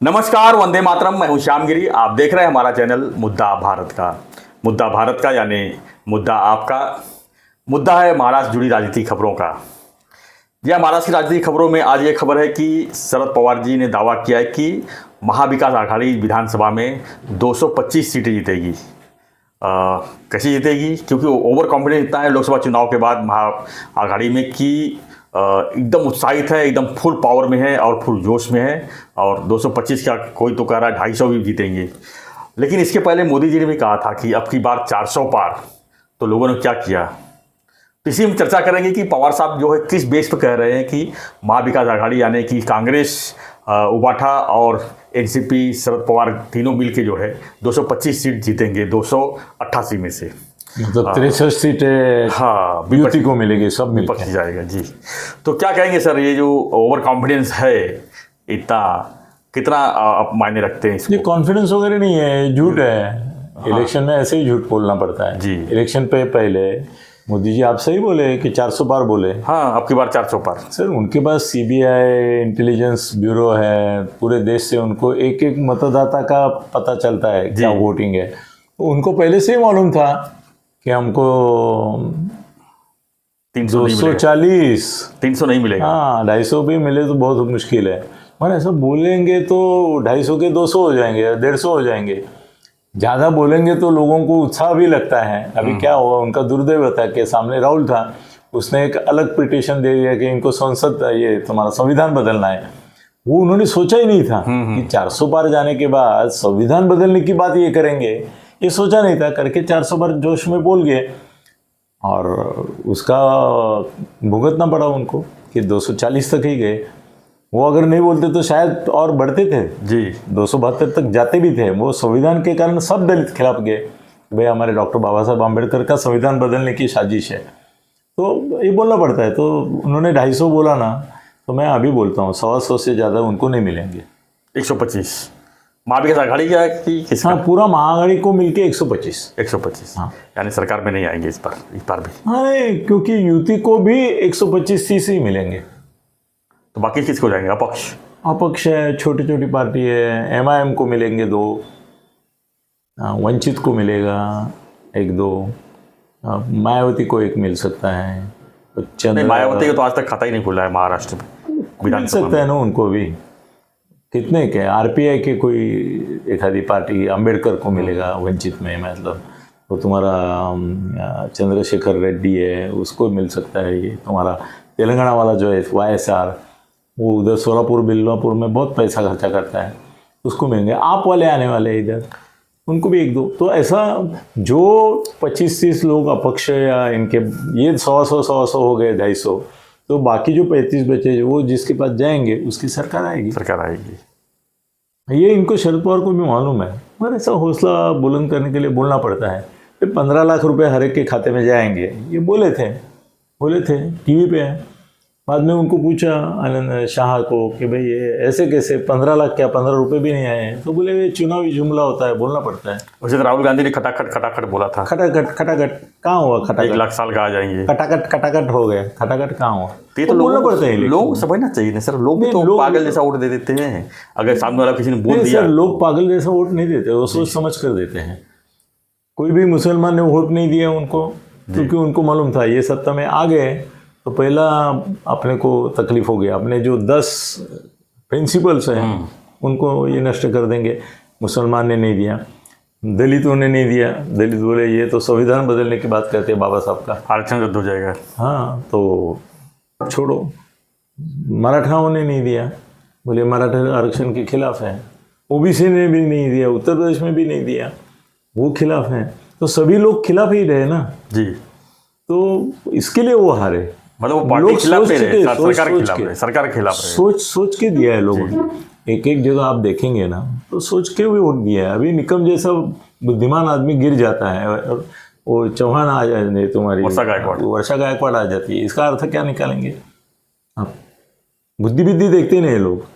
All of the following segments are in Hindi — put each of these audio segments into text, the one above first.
नमस्कार, वंदे मातरम। मैं हूं श्यामगिरी। आप देख रहे हैं हमारा चैनल मुद्दा भारत का। मुद्दा भारत का यानी मुद्दा आपका। मुद्दा है महाराष्ट्र जुड़ी राजनीतिक खबरों का। यह महाराष्ट्र की राजनीतिक खबरों में आज ये खबर है कि शरद पवार जी ने दावा किया है कि महाविकास आघाड़ी विधानसभा में 225 सीटें जीतेगी। कैसे जीतेगी? क्योंकि ओवर कॉन्फिडेंस इतना है लोकसभा चुनाव के बाद महा आघाड़ी में कि एकदम उत्साहित है, एकदम फुल पावर में है और फुल जोश में है। और 225 का कोई तो कह रहा है 250 भी जीतेंगे। लेकिन इसके पहले मोदी जी ने भी कहा था कि अब की बार 400 पार। तो लोगों ने क्या किया, तो इसी में चर्चा करेंगे कि पवार साहब जो है किस बेस पर कह रहे हैं कि महाविकास आघाड़ी यानी कि कांग्रेस, उबाठा और एनसीपी, शरद पवार तीनों मिल के जो है 225 सीट जीतेंगे 288 में से। मतलब 63 सीटें हाँ यूपी को मिलेगी, सब मिल विपक्ष जाएगा जी। तो क्या कहेंगे सर, ये जो ओवर कॉन्फिडेंस है इतना, कितना आप मायने रखते हैं इसको? ये कॉन्फिडेंस वगैरह नहीं है, झूठ है। इलेक्शन में ऐसे ही झूठ बोलना पड़ता है जी। इलेक्शन पे पहले मोदी जी आप सही बोले कि 400 पार बोले। हाँ, अब की बार 400 पार। सर उनके पास सीबीआई इंटेलिजेंस ब्यूरो है, पूरे देश से उनको एक एक मतदाता का पता चलता है क्या वोटिंग है। उनको पहले से ही मालूम था कि हमको 240 300 नहीं मिलेगा। हाँ, 250 भी मिले तो बहुत मुश्किल है। पर ऐसा बोलेंगे तो 250 के 200 हो जाएंगे, 150 हो जाएंगे। ज़्यादा बोलेंगे तो लोगों को उत्साह भी लगता है। अभी क्या हुआ, उनका दुर्दैव था कि सामने राहुल था, उसने एक अलग पिटीशन दे दिया कि इनको संसद, ये तुम्हारा संविधान बदलना है। वो उन्होंने सोचा ही नहीं था कि 400 पार जाने के बाद संविधान बदलने की बात ये करेंगे, ये सोचा नहीं था। करके 400 बार जोश में बोल गए और उसका भुगतना पड़ा उनको कि 240 तक ही गए। वो अगर नहीं बोलते तो शायद और बढ़ते थे जी, 272 तक जाते भी थे। वो संविधान के कारण सब दलित खिलाफ गए, भाई हमारे डॉक्टर बाबा साहब आम्बेडकर का संविधान बदलने की साजिश है। तो ये बोलना पड़ता है। तो उन्होंने 250 बोला ना, तो मैं अभी बोलता हूँ 125 से ज़्यादा उनको नहीं मिलेंगे। 125 महाविकास आघाड़ी का कि किसका? हाँ, पूरा महाआघाड़ी को मिलके 125। 125 हाँ, यानी सरकार में नहीं आएंगे इस बार भी। हाँ, क्योंकि युति को भी 125 सीट ही मिलेंगे। तो बाकी किसको जाएंगे? अपक्ष है, छोटी छोटी पार्टी है। एमआईएम को मिलेंगे 2, वंचित को मिलेगा 1-2, मायावती को 1 मिल सकता है। तो मायावती का तो आज तक खाता ही नहीं खुला है महाराष्ट्र में। मिल सकता है ना उनको भी। कितने के आरपीआई के कोई एक आधी पार्टी अम्बेडकर को मिलेगा वंचित में, मतलब तो तुम्हारा चंद्रशेखर रेड्डी है, उसको मिल सकता है। ये तुम्हारा तेलंगाना वाला जो है YSR, वो उधर सोलापुर बिल्लापुर में बहुत पैसा खर्चा करता है, उसको मिलेंगे। आप वाले आने वाले हैं इधर, उनको भी 1-2। तो ऐसा जो 25-30 लोग अपक्ष या इनके, ये 100 हो गए 250, तो बाकी जो 35 बचे वो जिसके पास जाएंगे उसकी सरकार आएगी। ये इनको शरद पवार को भी मालूम है, पर ऐसा हौसला बुलंद करने के लिए बोलना पड़ता है। फिर 15 लाख रुपए हर एक के खाते में जाएंगे, ये बोले थे टीवी पे। बाद में उनको पूछा आनंद शाह को कि भाई ये ऐसे कैसे 15 लाख, क्या 15 रुपए भी नहीं आए हैं? तो बोले ये चुनावी जुमला होता है, बोलना पड़ता है। वैसे तो राहुल गांधी ने खटाखट बोला था। खटाखट कहाँ हुआ? खटाखट 1 लाख साल का आ जाएंगे। खटाखट हो गया। खटाखट कहाँ हुआ? तो बोलना पड़ता है। लोग समझना चाहिए ना सर। लोग भी तो पागल जैसा वोट दे देते हैं। अगर सामने वाला किसी ने बोल दिया, लोग पागल जैसा वोट नहीं देते, वो सोच समझ कर देते हैं। कोई भी मुसलमान ने वोट नहीं दिया उनको, क्योंकि उनको मालूम था ये सत्ता में आ गए तो पहला अपने को तकलीफ हो गया। अपने जो 10 प्रिंसिपल्स हैं उनको ये नष्ट कर देंगे। मुसलमान ने नहीं दिया, दलितों ने नहीं दिया। दलित बोले ये तो संविधान बदलने की बात करते हैं बाबा साहब का, आरक्षण रद्द हो जाएगा। हाँ, तो छोड़ो। मराठाओं ने नहीं दिया, बोले मराठा आरक्षण के खिलाफ है। ओबीसी ने भी नहीं दिया, उत्तर प्रदेश में भी नहीं दिया, वो खिलाफ हैं। तो सभी लोग खिलाफ ही रहे ना जी। तो इसके लिए वो हारे। मतलब वो पार्टी खिलाफ रहे, सरकार के खिलाफ रहे। सोच के दिया है लोगों ने। एक जगह आप देखेंगे ना तो सोच के भी वोट दिया है। अभी निकम जैसा बुद्धिमान आदमी गिर जाता है और वो चौहान आ जाए, तुम्हारी वर्षा गायकवाड़ आ जाती है। इसका अर्थ क्या निकालेंगे आप? बुद्धि देखते नहीं लोग,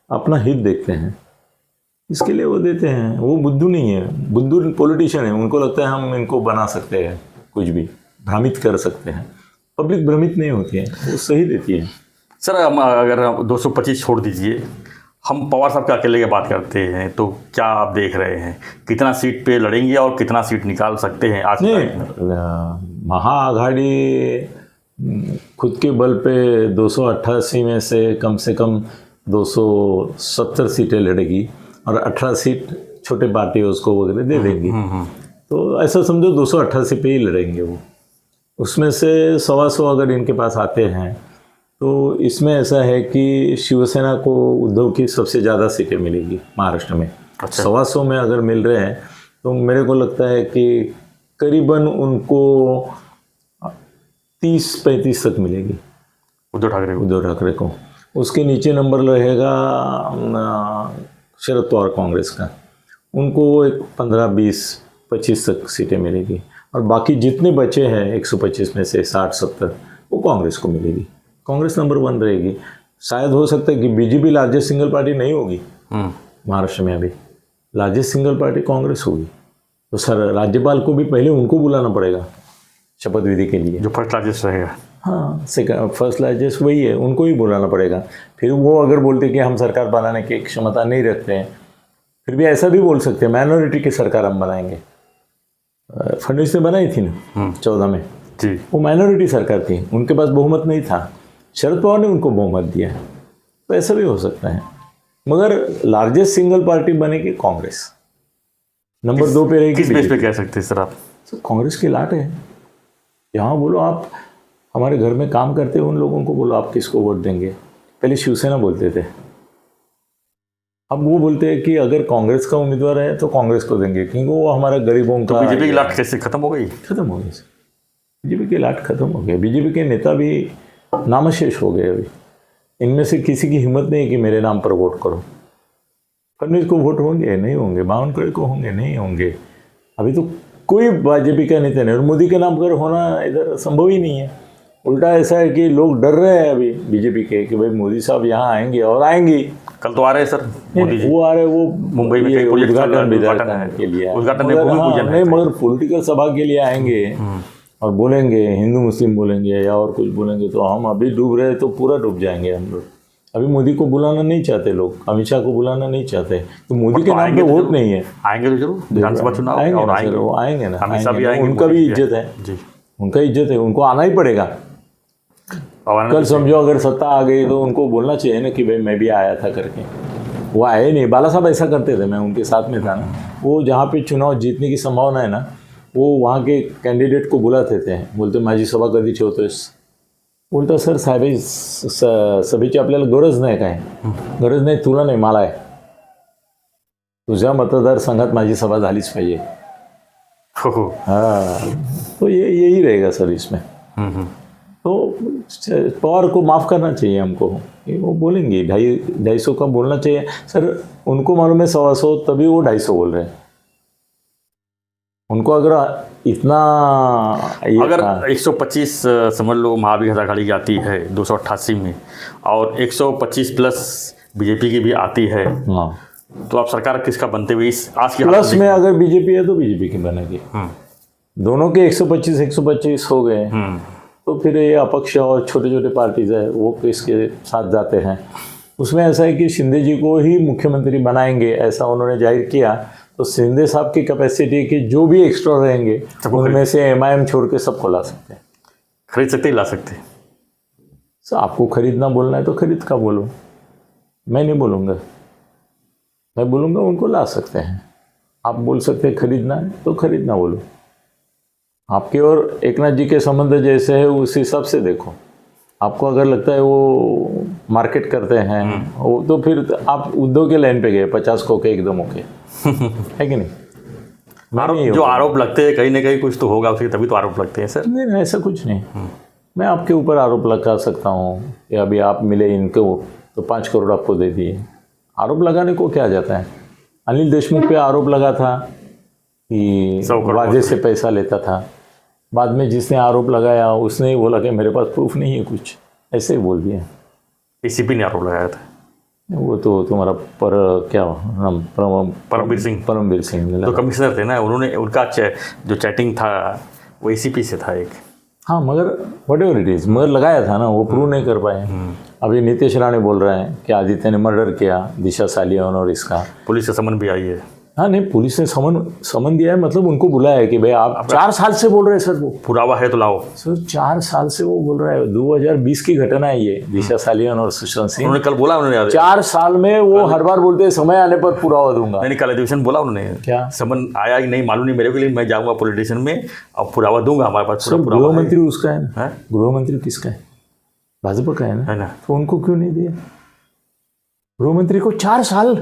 अपना हित देखते हैं, इसके लिए वो देते हैं। वो बुद्धू नहीं है, बुद्धू पॉलिटिशियन है। उनको लगता है हम इनको बना सकते हैं, कुछ भी भ्रमित कर सकते हैं। पब्लिक भ्रमित नहीं होती है, वो सही देती है। सर अगर 225 छोड़ दीजिए, हम पवार साहब के अकेले की बात करते हैं तो क्या आप देख रहे हैं, कितना सीट पे लड़ेंगे और कितना सीट निकाल सकते हैं आज की तारीख में? महाआघाड़ी खुद के बल पे 288 में से कम 270 सीटें लड़ेगी और 18 सीट छोटे पार्टी उसको वगैरह दे देंगी। तो ऐसा समझो 288 पे ही लड़ेंगे वो। उसमें से 125 अगर इनके पास आते हैं तो इसमें ऐसा है कि शिवसेना को उद्धव की सबसे ज़्यादा सीटें मिलेगी महाराष्ट्र में। 125 में अगर मिल रहे हैं तो मेरे को लगता है कि करीबन उनको 30-35 तक मिलेगी उद्धव ठाकरे को। उसके नीचे नंबर रहेगा शरद पवार कांग्रेस का, उनको एक 15-20-25 तक सीटें मिलेगी और बाकी जितने बचे हैं 125 में से 60-70 वो कांग्रेस को मिलेगी। कांग्रेस नंबर 1 रहेगी। शायद हो सकता है कि बीजेपी लार्जेस्ट सिंगल पार्टी नहीं होगी महाराष्ट्र में, अभी लार्जेस्ट सिंगल पार्टी कांग्रेस होगी। तो सर राज्यपाल को भी पहले उनको बुलाना पड़ेगा शपथ विधि के लिए, जो फर्स्ट लार्जेस्ट रहेगा। हाँ, फर्स्ट लार्जेस्ट वही है, उनको ही बुलाना पड़ेगा। फिर वो अगर बोलते कि हम सरकार बनाने की क्षमता नहीं रखते हैं, फिर भी ऐसा भी बोल सकते हैं माइनॉरिटी की सरकार हम बनाएंगे। फडणवीस ने बनाई थी ना 14 में जी, वो माइनॉरिटी सरकार थी, उनके पास बहुमत नहीं था, शरद पवार ने उनको बहुमत दिया। तो ऐसा भी हो सकता है, मगर लार्जेस्ट सिंगल पार्टी बनेगी कांग्रेस, नंबर 2 पे रहेगी। किस बेस पे कह सकते हैं सर आप? तो कांग्रेस की लाट है। यहाँ बोलो आप हमारे घर में काम करते हैं उन लोगों को बोलो आप किसको वोट देंगे। पहले शिवसेना बोलते थे, अब वो बोलते हैं कि अगर कांग्रेस का उम्मीदवार है तो कांग्रेस को देंगे क्योंकि वो हमारा गरीबों का। बीजेपी की लाट कैसे खत्म हो गई? खत्म हो गई, बीजेपी की लाट खत्म हो गई। बीजेपी के नेता भी नामशेष हो गए। अभी इनमें से किसी की हिम्मत नहीं कि मेरे नाम पर वोट करो। फडणवीस को वोट होंगे नहीं होंगे, बावनकुळे को होंगे नहीं होंगे, अभी तो कोई बीजेपी का नेता नहीं। और मोदी के नाम पर होना इधर संभव ही नहीं है। उल्टा ऐसा है कि लोग डर रहे हैं अभी बीजेपी के कि भाई मोदी साहब यहाँ आएंगे और आएंगे। कल तो आ रहे हैं सर मोदी जी, वो आ रहे, वो मुंबई में उद्घाटन के लिए, मगर पॉलिटिकल सभा के लिए आएंगे और बोलेंगे हिंदू मुस्लिम बोलेंगे या और कुछ बोलेंगे तो हम अभी डूब रहे तो पूरा डूब जाएंगे हम लोग। अभी मोदी को बुलाना नहीं चाहते लोग, अमित शाह को बुलाना नहीं चाहते, तो मोदी के नाम पे वोट नहीं है। आएंगे तो जरूर विधानसभा चुनाव और आएंगे, वो आएंगे ना, आएंगे। उनका भी इज्जत है जी, उनका इज्जत है, उनको आना ही पड़ेगा। कल समझो अगर सत्ता आ गई तो उनको बोलना चाहिए ना कि भाई मैं भी आया था करके। वो आए नहीं। बाला साहब ऐसा करते थे, मैं उनके साथ में था ना, वो जहाँ पे चुनाव जीतने की संभावना है ना वो वहाँ के कैंडिडेट को बुलाते थे, बोलते माझी सभा कधी ठेवतोयस? बोलता सर साहेब सभेची आपल्याला गरज नाही, काय गरज नाही, तुला नाही मला आहे, तुझ्या मतदारसंघात माझी सभा झालीच पाहिजे। हाँ, तो यही रहेगा सर इसमें। तो पवार को माफ़ करना चाहिए हमको, वो बोलेंगे 250 का बोलना चाहिए सर। उनको मालूम है 125, तभी वो 250 बोल रहे हैं। उनको अगर इतना अगर 125 समझ लो महाविकास आघाड़ी की आती है 288 में और 125 प्लस बीजेपी की भी आती है, हाँ, तो आप सरकार किसका बनते हुए इस आज की प्लस में अगर बीजेपी है तो बीजेपी की बनेगी। दोनों के 125 हो गए तो फिर ये अपक्ष और छोटे छोटे पार्टीज है वो किसके साथ जाते हैं। उसमें ऐसा है कि शिंदे जी को ही मुख्यमंत्री बनाएंगे ऐसा उन्होंने जाहिर किया। तो शिंदे साहब की कैपेसिटी के जो भी एक्स्ट्रा रहेंगे उनमें से एमआईएम छोड़ के सबको ला सकते हैं, खरीद सकते ही ला सकते हैं। सर आपको खरीदना बोलना है तो खरीद का बोलो, मैं नहीं बोलूँगा, मैं बोलूँगा उनको ला सकते हैं। आप बोल सकते हैं खरीदना है तो खरीदना बोलो। आपके और एकनाथ जी के संबंध जैसे है उस हिसाब से देखो। आपको अगर लगता है वो मार्केट करते हैं वो तो फिर आप उद्धव के लाइन पे गए 50 को के एकदम ओके है कि नहीं? जो आरोप लगते हैं कहीं ना कहीं कुछ तो होगा उसके, तभी तो आरोप लगते हैं सर। नहीं ऐसा कुछ नहीं। मैं आपके ऊपर आरोप लगा सकता हूँ कि अभी आप मिले इनको तो 5 करोड़ आपको दे दिए। आरोप लगाने को क्या जाता है? अनिल देशमुख पे आरोप लगा था कि वाजे से पैसा लेता था। बाद में जिसने आरोप लगाया उसने ही बोला कि मेरे पास प्रूफ नहीं है कुछ, ऐसे ही बोल दिया। एसीपी ने आरोप लगाया था, वो तो तुम्हारा क्या नाम परमवीर सिंह तो कमिश्नर थे ना, उन्होंने उनका जो चैटिंग था वो एसीपी से था एक। हाँ मगर वट एवर इट इज़, मगर लगाया था ना, वो प्रूव नहीं कर पाए। अभी नीतीश राणे बोल रहे हैं कि आदित्य ने मर्डर किया, दिशा सालियान और इसका। पुलिस का समन भी आई है। हाँ नहीं, पुलिस ने समन दिया है, मतलब उनको बुलाया है कि भाई आप 4 साल से बोल रहे हैं सर, वो पुरावा है तो लाओ। सर 4 साल से वो बोल रहा है। 2020 की घटना है ये, दिशा सालियान और सुशांत सिंह। उन्होंने कल बोला, उन्होंने 4 साल में वो हर बार बोलते हैं समय आने पर पुरावा दूंगा। नहीं, कल अधिवेशन बोला उन्होंने, क्या समन आया ही नहीं मालूम नहीं मेरे को, लेकिन मैं जाऊंगा पुलिस स्टेशन में और पुरावा दूंगा। हमारे पास सर पुरावा गृह मंत्री उसका है ना, है? गृह मंत्री किसका है? भाजपा का है ना, तो उनको क्यों नहीं दिया गृह मंत्री को 4 साल?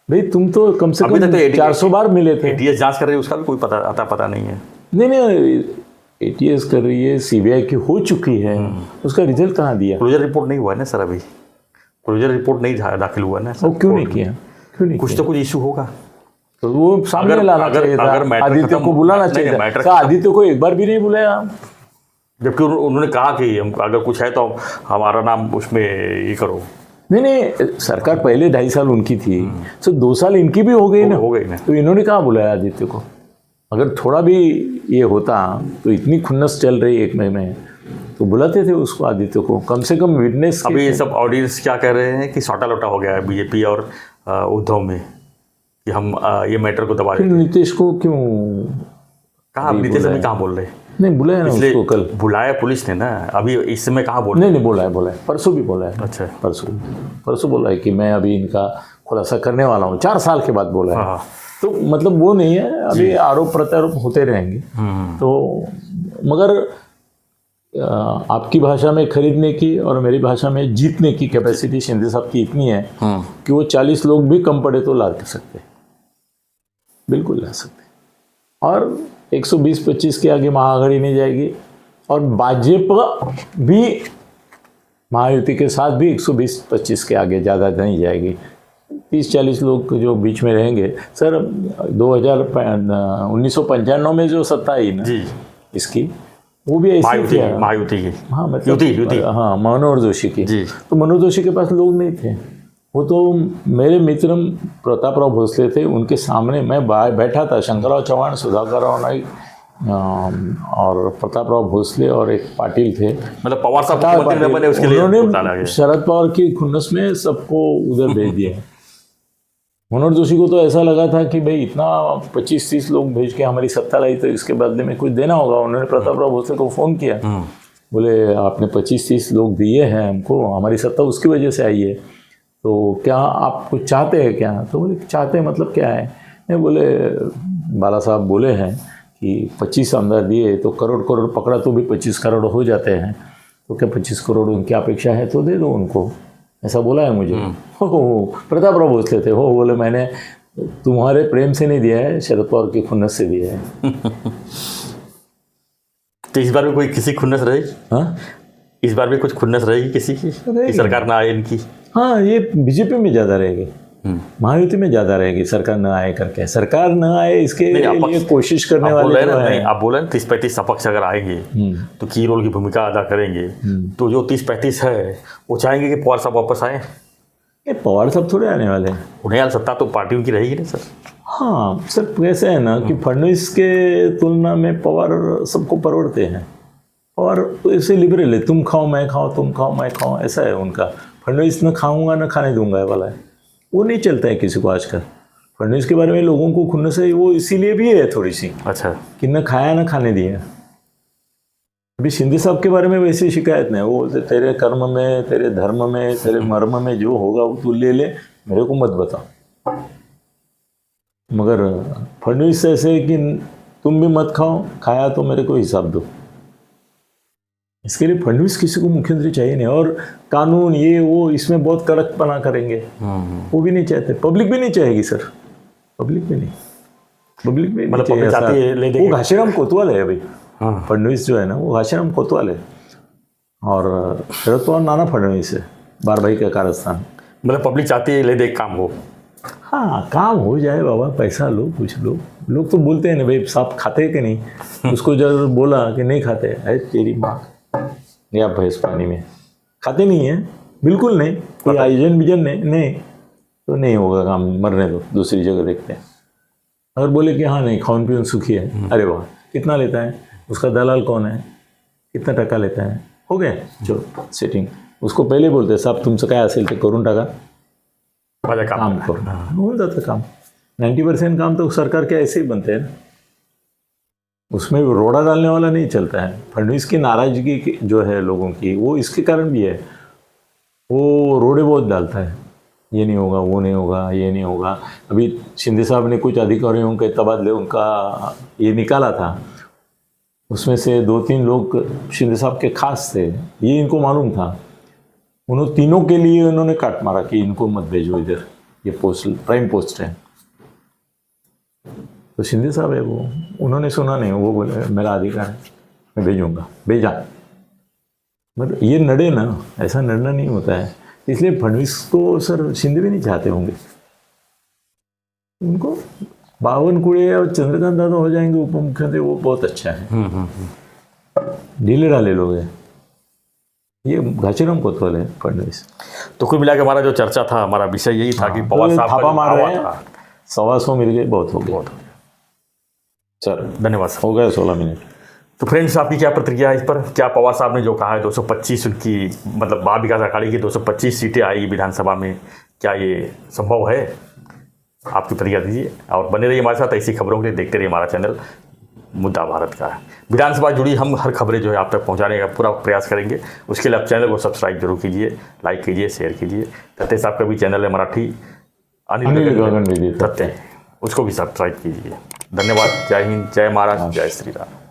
भाई तुम तो कम से कम 400 बार मिले थे। एटीएस जांच कर रही है, उसका भी कोई पता नहीं है। नहीं, एटीएस कर रही है, सीबीआई की हो चुकी है, उसका रिजल्ट कहाँ दिया? क्लोजर रिपोर्ट नहीं हुआ है ना सर, अभी क्लोजर रिपोर्ट नहीं दाखिल हुआ ना सर। वो क्यों नहीं किया? क्यों नहीं? कुछ तो कुछ इशू होगा, तो वो सामने लाना चाहिए था, आदित्य को बुलाना चाहिए था। सर आदित्य को एक बार भी नहीं बुलाया, जबकि उन्होंने कहा कि अगर कुछ है तो हमारा नाम उसमें ये करो। नहीं, सरकार पहले 2.5 साल उनकी थी, तो 2 साल इनकी भी हो गई ना, तो इन्होंने कहाँ बुलाया आदित्य को? अगर थोड़ा भी ये होता तो इतनी खुन्नस चल रही 1 महीने में, तो बुलाते थे उसको, आदित्य को, कम से कम विटनेस। अभी ये सब ऑडियंस क्या कह रहे हैं कि सौटा लोटा हो गया है बीजेपी और उद्धव में, कि हम ये मैटर को दबा दें। नीतीश को क्यों कहाँ? नीतीश अभी कहाँ बोल रहे हैं? नहीं बुलाया ना उसको, कल बुलाया पुलिस ने ना, अभी इस समय कहाँ बोल? नहीं बोला है, परसों भी बोला है। अच्छा, परसों बोला है कि मैं अभी इनका खुलासा करने वाला हूँ, 4 साल के बाद बोला है। हाँ। तो मतलब वो नहीं है, अभी आरोप प्रत्यारोप होते रहेंगे। तो मगर आपकी भाषा में खरीदने की और मेरी भाषा में जीतने की कैपेसिटी शिंदे साहब की इतनी है कि वो 40 लोग भी कम पड़े तो ला सकते, बिल्कुल ला सकते। और 120-25 के आगे महाआघाड़ी नहीं जाएगी, और भाजपा भी महायुति के साथ भी 120-25 के आगे ज़्यादा नहीं जाएगी। 30-40 लोग जो बीच में रहेंगे। सर 1995 में जो सत्ता आई ना जी, इसकी, वो भी ऐसी थी, महायुति की। हाँ मतलब युति। हाँ, मनोहर जोशी की जी। तो मनोहर जोशी के पास लोग नहीं थे, वो तो मेरे मित्र प्रतापराव भोसले थे, उनके सामने मैं बैठा था, शंकरराव चौहान, सुधाकर राव नाईक और प्रतापराव भोसले और एक पाटिल थे। मतलब पवार साहब मुख्यमंत्री बने, उसके लिए उन्होंने शरद पवार की खुन्नस में सबको उधर भेज दिया। मनोहर जोशी को तो ऐसा लगा था कि भाई इतना 25-30 लोग भेज के हमारी सत्ता लाई, तो इसके बदले में कुछ देना होगा। उन्होंने प्रतापराव भोसले को फ़ोन किया, बोले आपने 25-30 लोग दिए हैं हमको, हमारी सत्ता उसकी वजह से आई है, तो क्या आप कुछ चाहते हैं क्या? तो बोले चाहते हैं मतलब क्या है? नहीं, बोले बाला साहब बोले हैं कि 25 अंदर दिए तो करोड़ पकड़ा तो भी 25 करोड़ हो जाते हैं, तो क्या 25 करोड़ उनकी अपेक्षा है तो दे दो उनको, ऐसा बोला है मुझे। हो प्रतापराव भोसले थे, हो बोले मैंने तुम्हारे प्रेम से नहीं दिया है, शरद पवार की खुन्नस से दिया है। तो इस बार भी कोई किसी खुन्नस रहेगी? हाँ, इस बार भी कुछ खुन्नस रहेगी किसी की? सरकार ना आए इनकी? हाँ, ये बीजेपी में ज़्यादा रहेगी, महायुति में ज़्यादा रहेगी, सरकार न आए करके। सरकार न आए इसके लिए कोशिश करने वाले नहीं, आप बोले 30-35 अपक्ष अगर आएंगे तो की रोल की भूमिका अदा करेंगे, तो जो 30-35 है वो चाहेंगे कि पवार साहब वापस आए। ये पवार साहब थोड़े आने वाले हैं, उन्हें यार सत्ता तो पार्टी उनकी रहेगी ना सर। हाँ सर, कैसे है ना कि फडणवीस के तुलना में पवार सबको परवड़ते हैं, और ऐसे लिबरल है, तुम खाओ मैं खाओ, तुम खाओ मैं खाओ, ऐसा है उनका। फडणवीस न खाऊंगा न खाने दूंगा वाला है, वो नहीं चलता है किसी को आजकल। फडणवीस के बारे में लोगों को खुन्नस है, वो इसीलिए भी है थोड़ी सी, अच्छा, कि न खाया न खाने दिया। अभी शिंदे साहब के बारे में वैसी शिकायत नहीं, वो तेरे कर्म में, तेरे धर्म में, तेरे मर्म में जो होगा वो तू ले ले, मेरे को मत बता। मगर फडणवीस ऐसे है कि तुम भी मत खाओ, खाया तो मेरे को हिसाब दो। इसके लिए फडणवीस किसी को मुख्यमंत्री चाहिए नहीं, और कानून ये वो इसमें बहुत कड़कपना करेंगे, वो भी नहीं चाहते, पब्लिक भी नहीं चाहेगी सर, पब्लिक भी नहीं चाहिए। वो घाशीराम कोतवाल है अभी, फडणवीस जो है ना वो घाशीराम कोतवाल है, और शरद पवार नाना फडणवीस है, बार भाई का कारस्थान। मतलब पब्लिक चाहती है ले दे काम हो। हाँ, काम हो जाए बाबा, पैसा लो, कुछ लो। लोग तो बोलते हैं ना भाई साहब खाते कि नहीं, उसको जब बोला कि नहीं खाते, अरे तेरी माँ या भैंस पानी में, खाते नहीं है, बिल्कुल नहीं, कोई आयोजन विजन नहीं, तो नहीं होगा काम, मरने दो, दूसरी जगह देखते हैं। अगर बोले कि हाँ नहीं खान पीन सुखी है, अरे वाह कितना लेता है, उसका दलाल कौन है, कितना टका लेता है, हो गया चलो सेटिंग, उसको पहिले बोलते साहेब तुमचं काय असेल ते करून टाका, माझं काम काम करून होऊन जातं काम. 90% काम तो सरकार के ऐसे ही बनते हैं ना, उसमें रोड़ा डालने वाला नहीं चलता है. फडणवीस की नाराजगी जो है लोगों की, वो इसके कारण भी है. वो रोड़े बहुत डालता है, ये नहीं होगा, वो नहीं होगा, ये नहीं होगा. अभी शिंदे साहब ने कुछ अधिकारियों के तबादले उनका ये निकाला था, उसमें से 2-3 लोग शिंदे साहब के खास थे, ये इनको मालूम था. उन्होंने तीनों के लिए उन्होंने काट मारा कि इनको मत भेजो इधर, ये पोस्ट प्राइम पोस्ट है. तो शिंदे साहब है वो, उन्होंने सुना नहीं, वो बोले मेरा अधिकार है, मैं भेजूंगा, भेजा. मतलब ये नड़े ना, ऐसा नड़ना नहीं होता है. इसलिए फडणवीस को सर शिंदे भी नहीं चाहते होंगे. उनको बावनकुळे और चंद्रकांत दादा हो जाएंगे उप मुख्यमंत्री, वो बहुत अच्छा है. ढीले ढाले लोग हैं, ये घाचीराम कोतवाल है फडणवीस. तो कुल मिला के हमारा जो चर्चा था, हमारा विषय यही था कि पवार साहब थापा का मार जो रहे दावा हैं, 125 मिल गए, बहुत हो गया. सर धन्यवाद सर. हो गया 16 मिनट. तो फ्रेंड्स, आपकी क्या प्रतिक्रिया है इस पर? क्या पवार साहब ने जो कहा है 225 उनकी मतलब बाल विकास अखाड़ी की 225 सीटें आई विधानसभा में, क्या ये संभव है? आपकी प्रतिक्रिया दीजिए और बने रहिए हमारे साथ. ऐसी खबरों के लिए देखते रहिए हमारा चैनल मुद्दा भारत का. विधानसभा जुड़ी हम हर खबरें जो है आप तक पहुंचाने का पूरा प्रयास करेंगे. उसके लिए आप चैनल को सब्सक्राइब जरूर कीजिए, लाइक कीजिए, शेयर कीजिए. सत्य साहब का भी चैनल है मराठी, अनिल गगन विदित सत्य, उसको भी सब्सक्राइब कीजिए. धन्यवाद. जय हिंद, जय महाराष्ट्र, जय श्री राम.